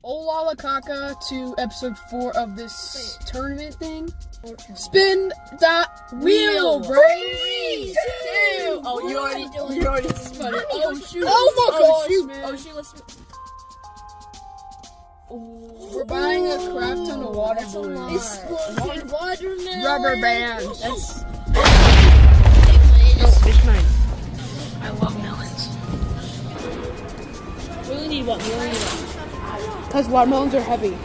Hola Kaka to episode 4 of this tournament thing. Spin that wheel, bro! 3, 2. Oh, you already spun it. Oh shoot! Oh my gosh, man! Oh shoot! Let's. We're buying a crap ton of water balloons. Watermelon. Rubber bands. That's. No, it's mine. I love melons. We only need one. Because watermelons are heavy.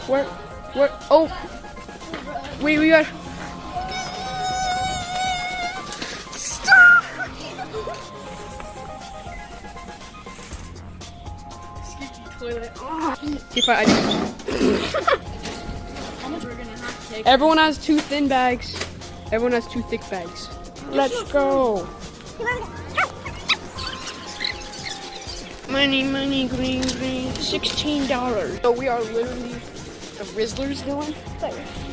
Where? Oh! Wait, we got. Stop! Squeaky toilet. Oh. If I How much we're gonna have to take? Everyone has 2 thin bags. Everyone has 2 thick bags. Let's go. Money, green, $16. So we are literally the Rizzlers, Dylan.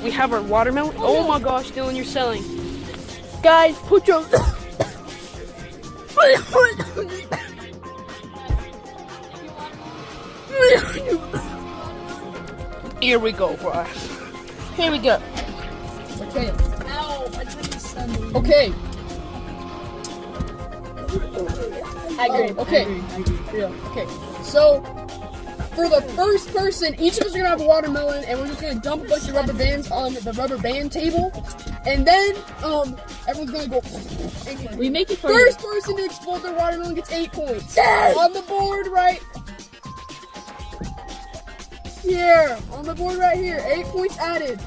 We have our watermelon. Oh my gosh, Dylan, you're selling. Guys, put your... Here we go, bro. Here we go. Okay. Ow! I couldn't send. Okay. I agree. Okay. Yeah. Okay. So for the first person, each of us are gonna have a watermelon, and we're just gonna dump a bunch of rubber bands on the rubber band table, and then everyone's gonna go. We make it for First person to explode their watermelon gets 8 points. Yes! On the board right here. On the board right here, 8 points added,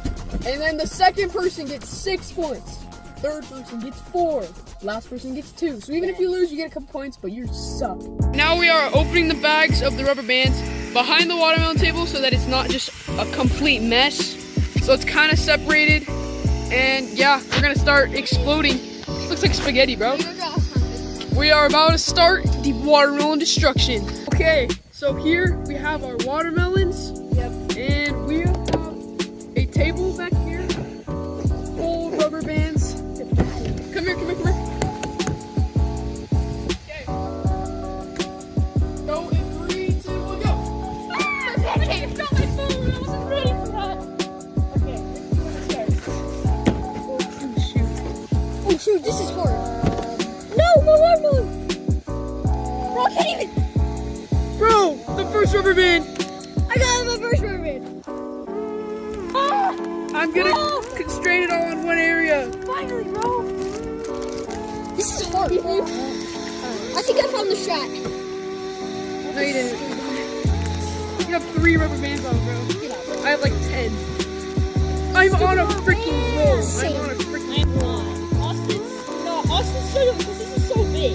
and then the second person gets 6 points. Third person gets 4. Last person gets 2. So even if you lose, you get a couple points, but you suck. Now we are opening the bags of the rubber bands behind the watermelon table so that it's not just a complete mess. So it's kind of separated. And yeah, we're gonna start exploding. Looks like spaghetti, bro. We are about to start the watermelon destruction. Okay, so here we have our watermelons. Yep. And we have a table back here full of rubber bands. Come here. Okay. Go in 3, 2, 1, go. Okay, it's not my phone. I wasn't ready for that. Okay, let's start. Oh shoot, this is hard. No, my watermelon. Bro, I can't even. Bro, the first rubber band. I got my first rubber band. Ah! I'm gonna constrain it all in one area. Finally, bro. This is hard, bro. I think I found the shot. No, you didn't. You have 3 rubber bands on, bro. I have like 10. I'm on a freaking roll. I'm on a freaking roll. Austin's so because this is so big.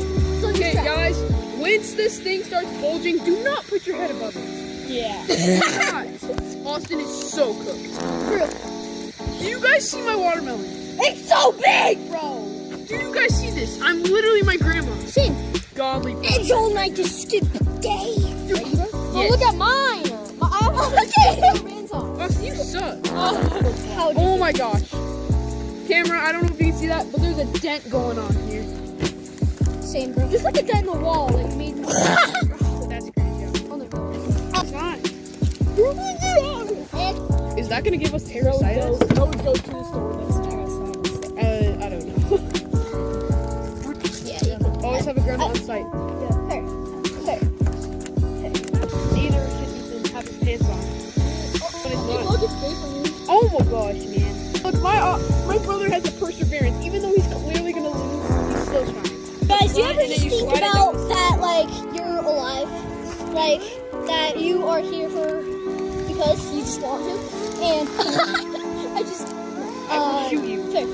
Okay, guys, once this thing starts bulging, do not put your head above it. Yeah. Guys, Austin is so cooked. Do you guys see my watermelon? It's so big, bro. Do you guys see this? I'm literally my grandma. Same. Godly. It's all night to skip the day. Yes. Oh, look at mine. I have bands on. Austin, you suck. Oh, My gosh. Camera, I don't know if you can see that, but there's a dent going on here. same, bro. Just like a dent in the wall, like made. That's crazy. It's not. Is that gonna give us pterocytis? Go to the store. That's pterocytis. I don't know. Yeah. Always have a grandma on site. Neither should Ethan have his pants on. But it's not. Oh my gosh, man. Look, my brother has the perseverance. Even though he's clearly gonna lose, he's still trying. Guys, do you ever And then just you think slide it about that, like, you're alive? Like, that you are here because you just want to? And I will shoot you. Fair.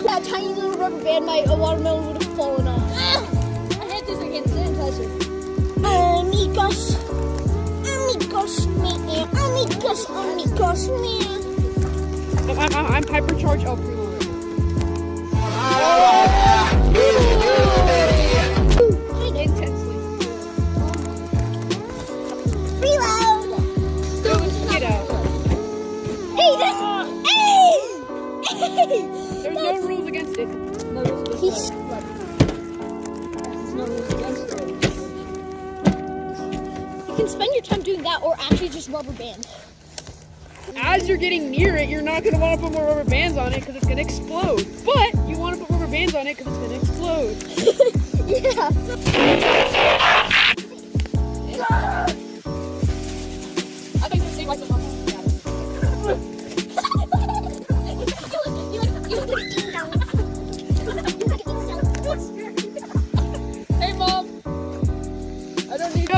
That tiny little rubber band, my watermelon would have fallen off. I had this again, sanitizer. Amigos, man. I'm hypercharged El Primo right now. Intensely. Reload. Get out. Hey, that's There's no rules against it. He's no rules against it. You can spend your time doing that or actually just rubber band. As you're getting near it, you're not going to want to put more rubber bands on it because it's going to explode. But you want to put rubber bands on it because it's going to explode. Yeah. I think it's like the Hey, Mom. I don't need to.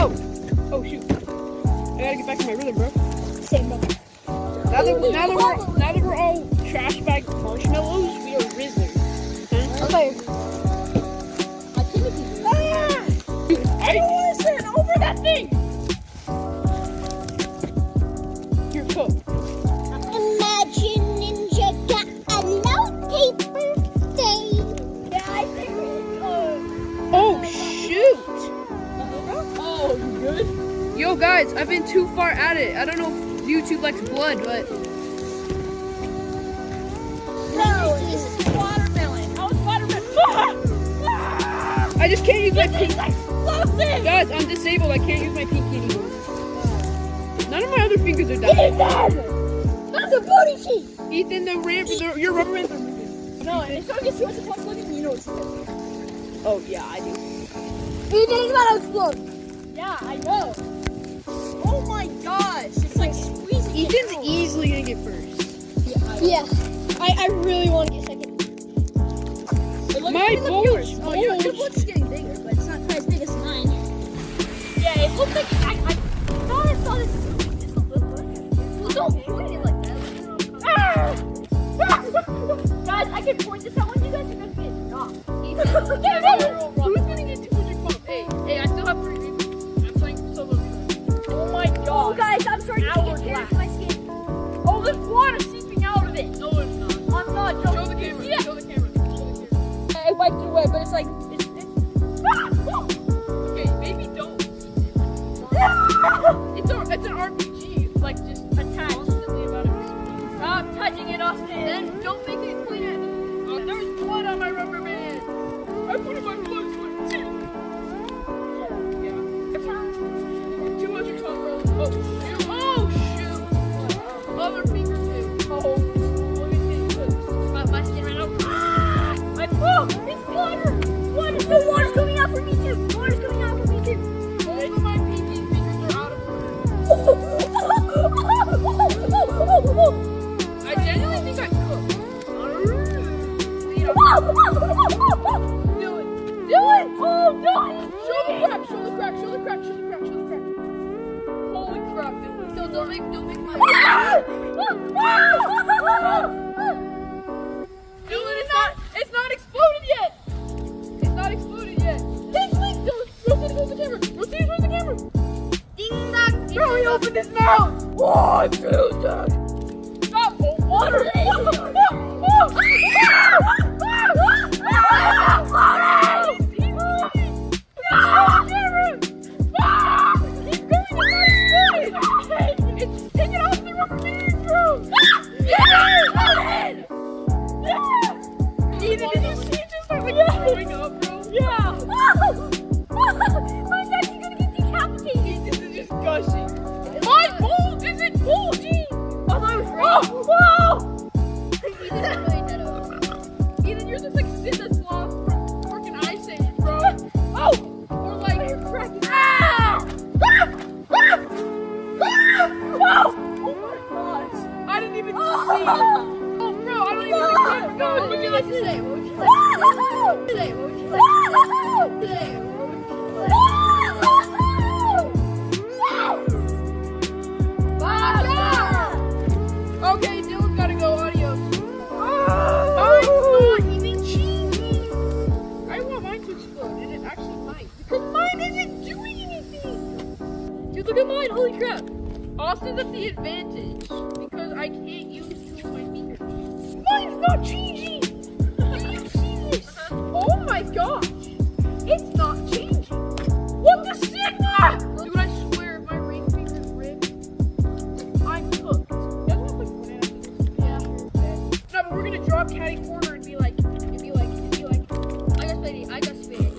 Oh, shoot. I got to get back to my rhythm, bro. Same number. Now that we're all trash bag marshmallows, we are Rizzlers. Okay. Listen, over that thing! You're cooked. Imagine Ninja got a note paper day. Yeah, I think Oh, shoot! Oh, you good? Yo, guys, I've been too far at it. I don't know if YouTube likes blood, but... No, this is watermelon. How is watermelon? I just can't use my pinky. Explosive! Guys, I'm disabled. I can't use my pinky anymore. None of my other fingers are dying. that's a booty cheek. Ethan, your rubber bands are moving. No, and if someone gets too much attention, look at me, you know it's good. Oh, yeah, I do. Ethan's about to explode. Yeah, I know. Oh my gosh, it's like squeezing. Ethan's easily gonna get first. Yeah. I really want to get second. My bulge. Oh, your bulge getting bigger, but it's not quite as big as mine. Yeah, it looks like I thought I saw this just a little bit. Well, don't point it like that. Guys, I can point this out when you guys are gonna get knocked. Who's gonna get 200 bumps? Hey, I still have 3 people. I'm playing solo. Oh my god. Oh, guys, I'm starting to get tears in my skin. Oh, there's water seeping out of it. No, it's not. I'm not joking. Show the camera. Yeah. Show the camera. Show the camera. I wiped it away, but it's like it's Okay, maybe don't. It's an RPG. Like just attached. constantly about it. Stop touching it, Austin. Then don't make it point at me. Oh, there's blood on my rubber band. I put in my blood sweat too. Yeah. 212 rolls. Oh shoot. Other finger too. Oh, look at this. My skin ran out. It's water. Water. The water's coming out for me too. The water's coming out for me too. Both of my pinky fingers are out of order. I genuinely think I cooked. Do it. Oh, no. Show the crack. Show the crack. Show the crack. Show the crack. Show the crack. Holy crap, dude. Don't make my... Dylan, it's not exploded yet. It's not exploded yet. Dylan, rotate towards the camera. Rotate towards the camera. Ding dong. Bro, he opened his mouth. Oh, dude. Stop. Oh, water. Take it off the rubber band, bro. Ethan, did you see it just start like blowing up, bro? Yeah. My dad's gonna get decapitated. This is just gushing. My bulge isn't bulging. Oh, that was right. Ethan, yours looks like Cinda Sloth from freaking Ice Age, bro. Oh! Or like, cracking. Oh my gosh. I didn't even see it. Oh, bro, I don't even think that goes. What would you like to say? What would you like to say? What would you like to say? Okay, Dylan's gotta go. Adios. I'm not even cheesy. I want mine to explode, and it actually might. Because mine isn't doing anything. Dude, look at mine. Holy crap. Austin's at the advantage because I can't use 2 of my fingers. Mine's not changing. Do you see this? Oh my gosh. It's not changing. What the sigma? Dude, I swear if my ring finger's ripped, I'm cooked. That's not like yeah. No, but we're gonna drop catty corner and be like, I got spade.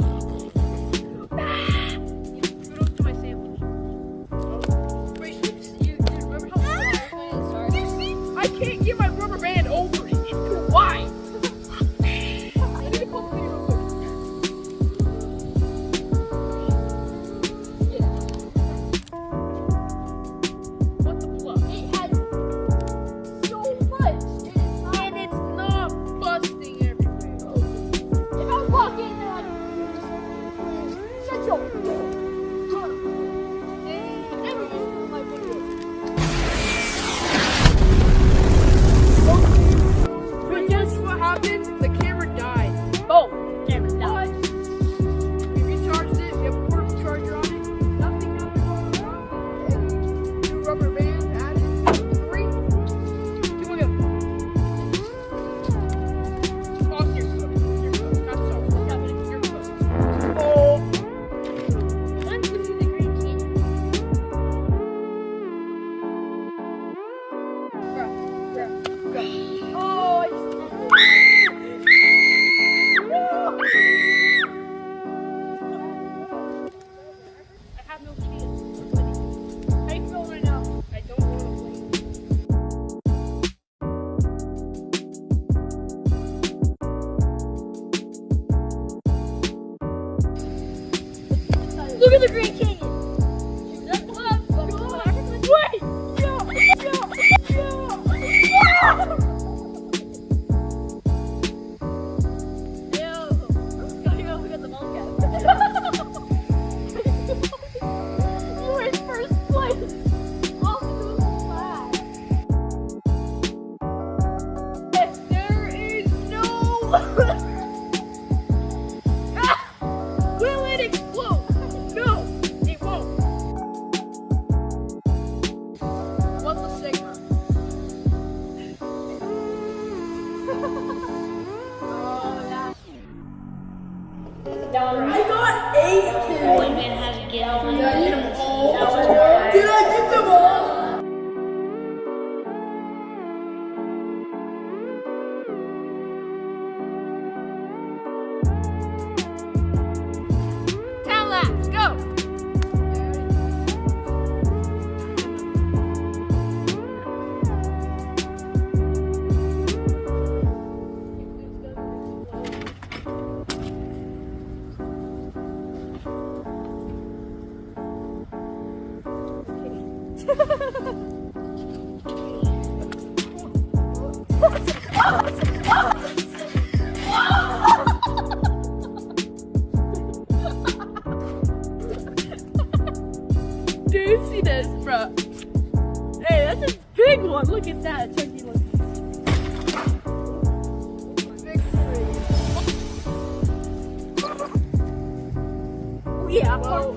Look at the Grand Canyon. That's left. Wait. Yo. We got the mall cap. You were in first place. There is no. Will it explode? No, it won't. What's the sigma? I got 8 kills. Boy, man, how'd you get all Did I get them all? Did I get them all? Time lapse, go! Do you see this, bro? Hey, that's a big one. Look at that, chunky one. Victory. Yeah, Well,